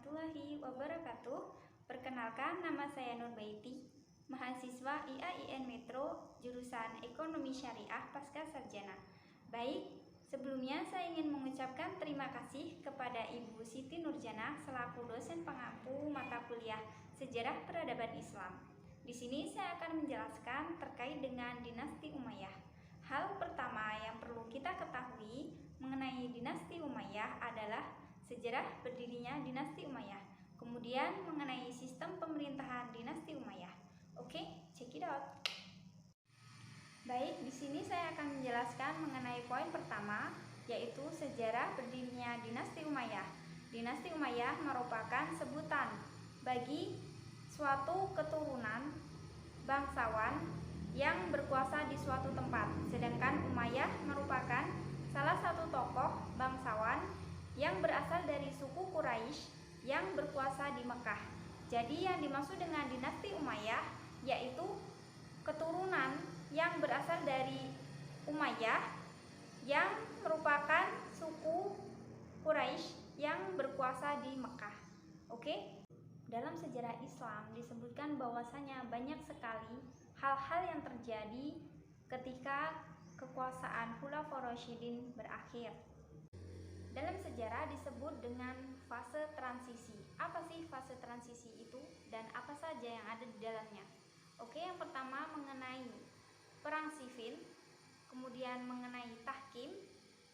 warahmatullahi wabarakatuh. Perkenalkan, nama saya Nurbaiti, mahasiswa IAIN Metro, jurusan Ekonomi Syariah Pasca Sarjana. Baik, sebelumnya saya ingin mengucapkan terima kasih kepada Ibu Siti Nurjana selaku dosen pengampu mata kuliah Sejarah Peradaban Islam. Di sini saya akan menjelaskan terkait dengan dinasti Umayyah. Hal pertama yang perlu kita ketahui mengenai dinasti Umayyah adalah sejarah berdirinya dinasti Umayyah, kemudian mengenai sistem pemerintahan dinasti Umayyah. Oke, check it out. Baik, di sini saya akan menjelaskan mengenai poin pertama, yaitu sejarah berdirinya dinasti Umayyah. Dinasti Umayyah merupakan sebutan bagi suatu keturunan bangsawan yang berkuasa di suatu tempat, sedangkan Umayyah merupakan salah satu tokoh bangsawan yang berasal dari suku Quraisy yang berkuasa di Mekah. Jadi yang dimaksud dengan dinasti Umayyah yaitu keturunan yang berasal dari Umayyah yang merupakan suku Quraisy yang berkuasa di Mekah. Oke? Dalam sejarah Islam disebutkan bahwasanya banyak sekali hal-hal yang terjadi ketika kekuasaan Khulafaur Rasyidin berakhir. Dalam sejarah disebut dengan fase transisi. Apa sih fase transisi itu dan apa saja yang ada di dalamnya? Oke, yang pertama mengenai perang sifil, kemudian mengenai tahkim,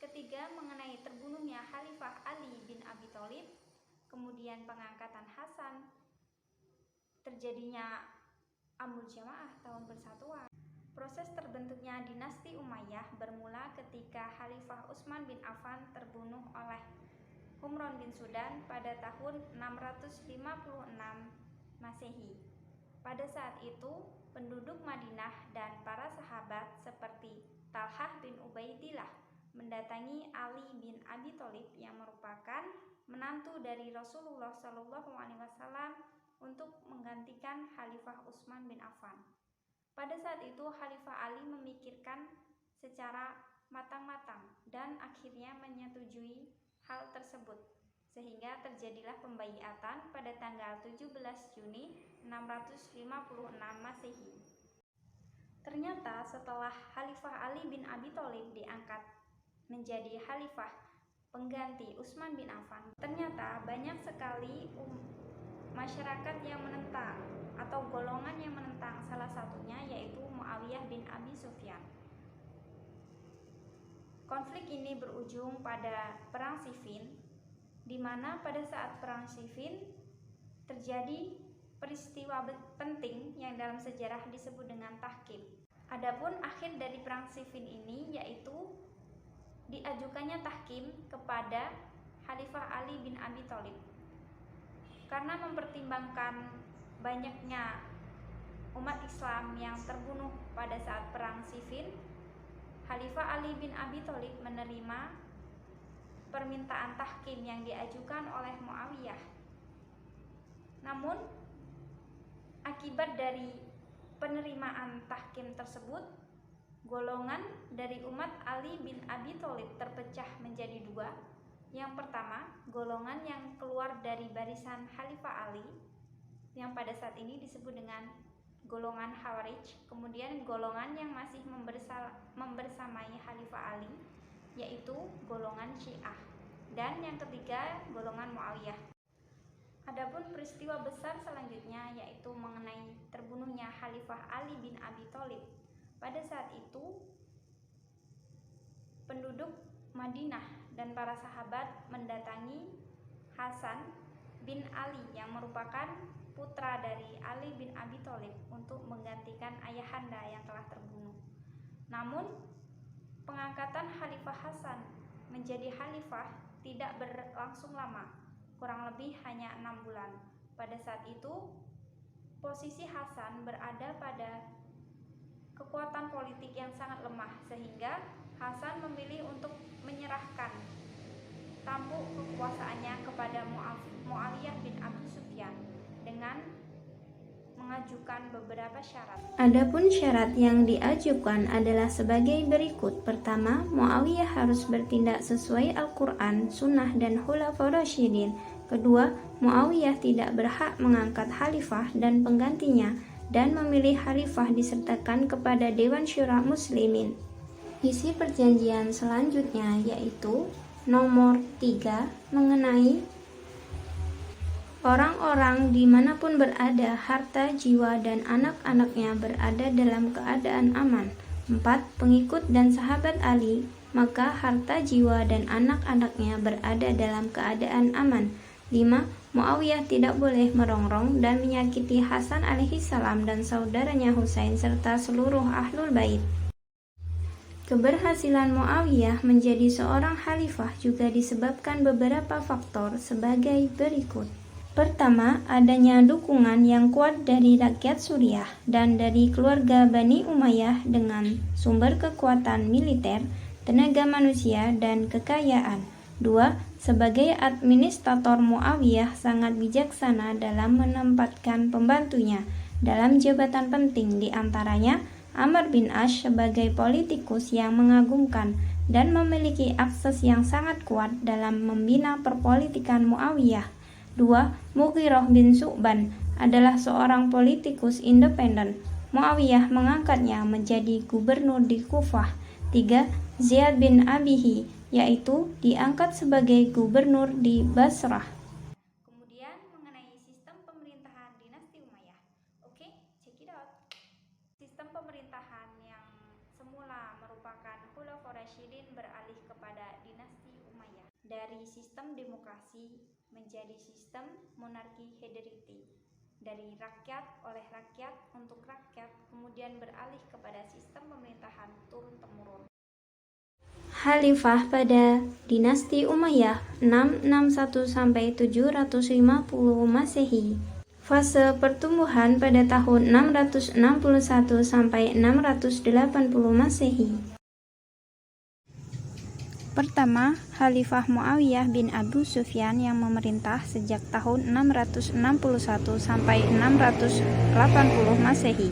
ketiga mengenai terbunuhnya Khalifah Ali bin Abi Thalib, kemudian pengangkatan Hasan, terjadinya Amul Jamaah tahun persatuan. Proses terbentuknya dinasti Umayyah bermula ketika Khalifah Utsman bin Affan terbunuh oleh Humron bin Sudan pada tahun 656 Masehi. Pada saat itu, penduduk Madinah dan para sahabat seperti Talhah bin Ubaidillah mendatangi Ali bin Abi Thalib yang merupakan menantu dari Rasulullah SAW untuk menggantikan Khalifah Utsman bin Affan. Pada saat itu Khalifah Ali memikirkan secara matang-matang dan akhirnya menyetujui hal tersebut, sehingga terjadilah pembaiatan pada tanggal 17 Juni 656 Masehi. Ternyata setelah Khalifah Ali bin Abi Thalib diangkat menjadi khalifah pengganti Utsman bin Affan, ternyata banyak sekali masyarakat yang menentang atau golongan yang menentang, salah satunya yaitu Muawiyah bin Abi Sufyan. Konflik ini berujung pada perang Siffin, di mana pada saat perang Siffin terjadi peristiwa penting yang dalam sejarah disebut dengan tahkim. Adapun akhir dari perang Siffin ini yaitu diajukannya tahkim kepada Khalifah Ali bin Abi Thalib. Karena mempertimbangkan banyaknya umat Islam yang terbunuh pada saat perang Siffin, Khalifah Ali bin Abi Thalib menerima permintaan tahkim yang diajukan oleh Muawiyah. Namun, akibat dari penerimaan tahkim tersebut, golongan dari umat Ali bin Abi Thalib terpecah menjadi dua. Yang pertama, golongan yang keluar dari barisan Khalifah Ali, yang pada saat ini disebut dengan golongan Khawarij, kemudian golongan yang masih membersamai Khalifah Ali, yaitu golongan Syiah, dan yang ketiga golongan Muawiyah. Adapun peristiwa besar selanjutnya yaitu mengenai terbunuhnya Khalifah Ali bin Abi Thalib. Pada saat itu, penduduk Madinah dan para sahabat mendatangi Hasan bin Ali yang merupakan putra dari Ali bin Abi Thalib untuk menggantikan ayahanda yang telah terbunuh. Namun, pengangkatan Khalifah Hasan menjadi khalifah tidak berlangsung lama, kurang lebih hanya 6 bulan. Pada saat itu, posisi Hasan berada pada kekuatan politik yang sangat lemah, sehingga Hasan memilih untuk menyerahkan tampuk kekuasaannya kepada Muawiyah bin Abi Sufyan dengan mengajukan beberapa syarat. Adapun syarat yang diajukan adalah sebagai berikut. Pertama, Muawiyah harus bertindak sesuai Al-Quran, Sunnah, dan Khulafaur Rasyidin. Kedua, Muawiyah tidak berhak mengangkat khalifah dan penggantinya dan memilih khalifah disertakan kepada Dewan Syura Muslimin. Isi perjanjian selanjutnya yaitu nomor 3 mengenai orang-orang dimanapun berada, harta, jiwa, dan anak-anaknya berada dalam keadaan aman. 4. Pengikut dan sahabat Ali, maka harta, jiwa, dan anak-anaknya berada dalam keadaan aman. 5. Muawiyah tidak boleh merongrong dan menyakiti Hasan alaihissalam dan saudaranya Husain serta seluruh ahlul bait. Keberhasilan Muawiyah menjadi seorang khalifah juga disebabkan beberapa faktor sebagai berikut. Pertama, adanya dukungan yang kuat dari rakyat Suriah dan dari keluarga Bani Umayyah dengan sumber kekuatan militer, tenaga manusia, dan kekayaan. 2. Sebagai administrator, Muawiyah sangat bijaksana dalam menempatkan pembantunya dalam jabatan penting, di antaranya Amr bin As sebagai politikus yang mengagumkan dan memiliki akses yang sangat kuat dalam membina perpolitikan Muawiyah. 2. Mughirah bin Syu'ban adalah seorang politikus independen. Muawiyah mengangkatnya menjadi gubernur di Kufah. 3. Ziyad bin Abihi, yaitu diangkat sebagai gubernur di Basrah. Kemudian mengenai sistem pemerintahan dinasti Umayyah. Oke, check it out. Sistem pemerintahan yang semula merupakan Khulafaur Rasyidin beralih kepada dinasti Umayyah. Dari sistem demokrasi menjadi sistem monarki hereditary, dari rakyat oleh rakyat untuk rakyat, kemudian beralih kepada sistem pemerintahan turun-temurun. Khalifah pada dinasti Umayyah 661 sampai 750 Masehi. Fase pertumbuhan pada tahun 661 sampai 680 Masehi. Pertama, Khalifah Muawiyah bin Abu Sufyan yang memerintah sejak tahun 661 sampai 680 Masehi.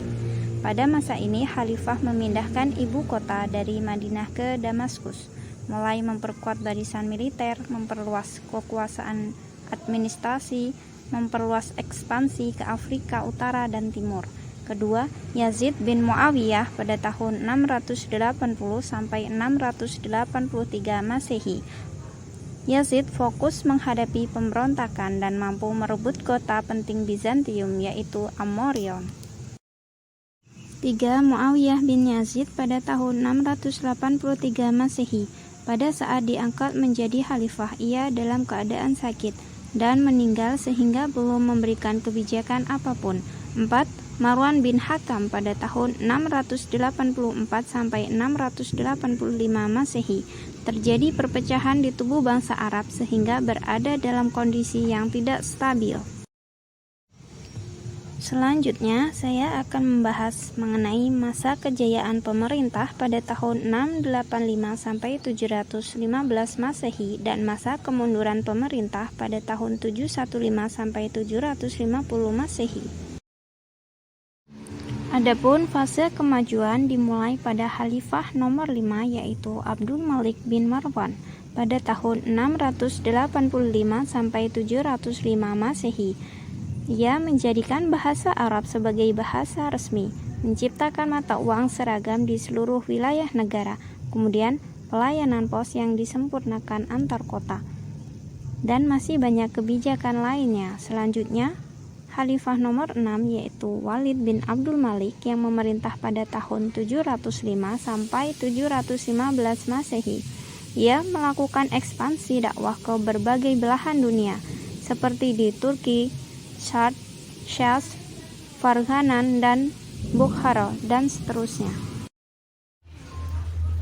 Pada masa ini, Khalifah memindahkan ibu kota dari Madinah ke Damaskus, mulai memperkuat barisan militer, memperluas kekuasaan administrasi, memperluas ekspansi ke Afrika Utara dan Timur. Kedua, Yazid bin Muawiyah pada tahun 680 sampai 683 Masehi. Yazid fokus menghadapi pemberontakan dan mampu merebut kota penting Bizantium yaitu Amorion. 3. Muawiyah bin Yazid pada tahun 683 Masehi. Pada saat diangkat menjadi khalifah, ia dalam keadaan sakit dan meninggal sehingga belum memberikan kebijakan apapun. 4. Marwan bin Hakam pada tahun 684 sampai 685 Masehi. Terjadi perpecahan di tubuh bangsa Arab sehingga berada dalam kondisi yang tidak stabil. Selanjutnya, saya akan membahas mengenai masa kejayaan pemerintah pada tahun 685 sampai 715 Masehi dan masa kemunduran pemerintah pada tahun 715 sampai 750 Masehi. Adapun fase kemajuan dimulai pada Khalifah nomor 5 yaitu Abdul Malik bin Marwan pada tahun 685 sampai 705 Masehi. Ia menjadikan bahasa Arab sebagai bahasa resmi, menciptakan mata uang seragam di seluruh wilayah negara, kemudian pelayanan pos yang disempurnakan antar kota, dan masih banyak kebijakan lainnya. Selanjutnya, Khalifah nomor 6 yaitu Walid bin Abdul Malik yang memerintah pada tahun 705 sampai 715 Masehi. Ia melakukan ekspansi dakwah ke berbagai belahan dunia seperti di Turki, Chad, Syaz, Farghanan, dan Bukhara, dan seterusnya.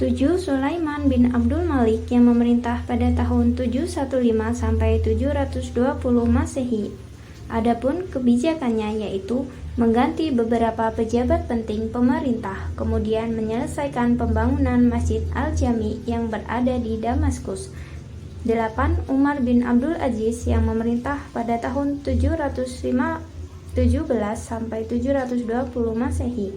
7. Sulaiman bin Abdul Malik yang memerintah pada tahun 715 sampai 720 Masehi. Adapun kebijakannya yaitu mengganti beberapa pejabat penting pemerintah, kemudian menyelesaikan pembangunan Masjid Al-Jami yang berada di Damaskus. 8. Umar bin Abdul Aziz yang memerintah pada tahun 717 sampai 720 Masehi,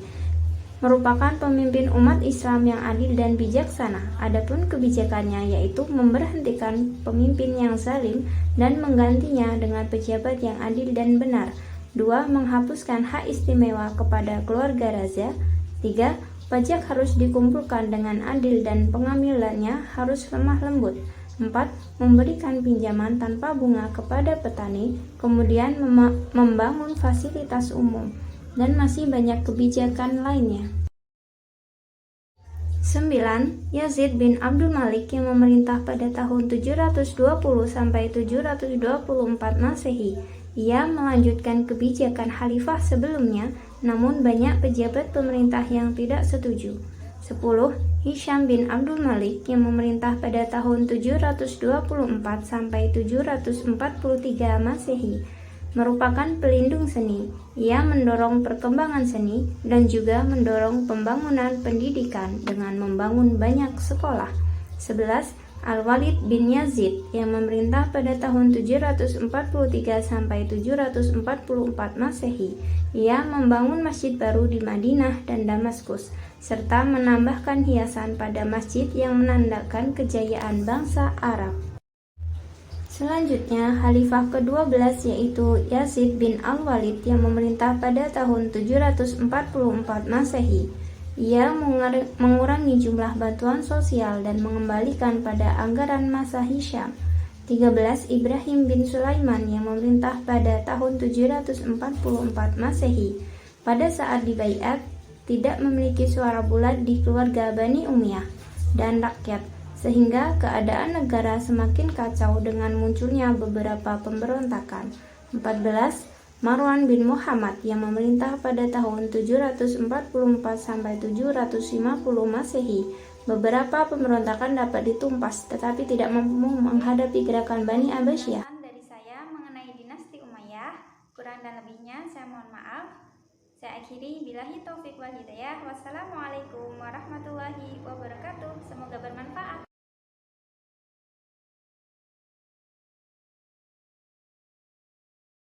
merupakan pemimpin umat Islam yang adil dan bijaksana. Adapun kebijakannya yaitu memberhentikan pemimpin yang zalim dan menggantinya dengan pejabat yang adil dan benar. 2. Menghapuskan hak istimewa kepada keluarga raja. 3. Pajak harus dikumpulkan dengan adil dan pengambilannya harus lemah lembut. 4. Memberikan pinjaman tanpa bunga kepada petani, kemudian membangun fasilitas umum, dan masih banyak kebijakan lainnya. 9. Yazid bin Abdul Malik yang memerintah pada tahun 720 sampai 724 Masehi. Ia melanjutkan kebijakan khalifah sebelumnya, namun banyak pejabat pemerintah yang tidak setuju. 10. Hisham bin Abdul Malik yang memerintah pada tahun 724 sampai 743 Masehi, merupakan pelindung seni. Ia mendorong perkembangan seni dan juga mendorong pembangunan pendidikan dengan membangun banyak sekolah. 11. Al-Walid bin Yazid yang memerintah pada tahun 743 sampai 744 Masehi. Ia membangun masjid baru di Madinah dan Damaskus, serta menambahkan hiasan pada masjid yang menandakan kejayaan bangsa Arab. Selanjutnya, khalifah ke-12 yaitu Yazid bin Al-Walid yang memerintah pada tahun 744 Masehi. Ia mengurangi jumlah bantuan sosial dan mengembalikan pada anggaran masa Hisham. 13. Ibrahim bin Sulaiman yang memerintah pada tahun 744 Masehi. Pada saat dibaiat, tidak memiliki suara bulat di keluarga Bani Umayyah dan rakyat, sehingga keadaan negara semakin kacau dengan munculnya beberapa pemberontakan. 14. Marwan bin Muhammad yang memerintah pada tahun 744 sampai 750 Masehi. Beberapa pemberontakan dapat ditumpas, tetapi tidak mampu menghadapi gerakan Bani Abbasiyah. Dari saya mengenai dinasti Umayyah, kurang dan lebihnya saya mohon maaf. Saya akhiri, billahi taufik wal hidayah. Wassalamualaikum warahmatullahi wabarakatuh. Semoga bermanfaat.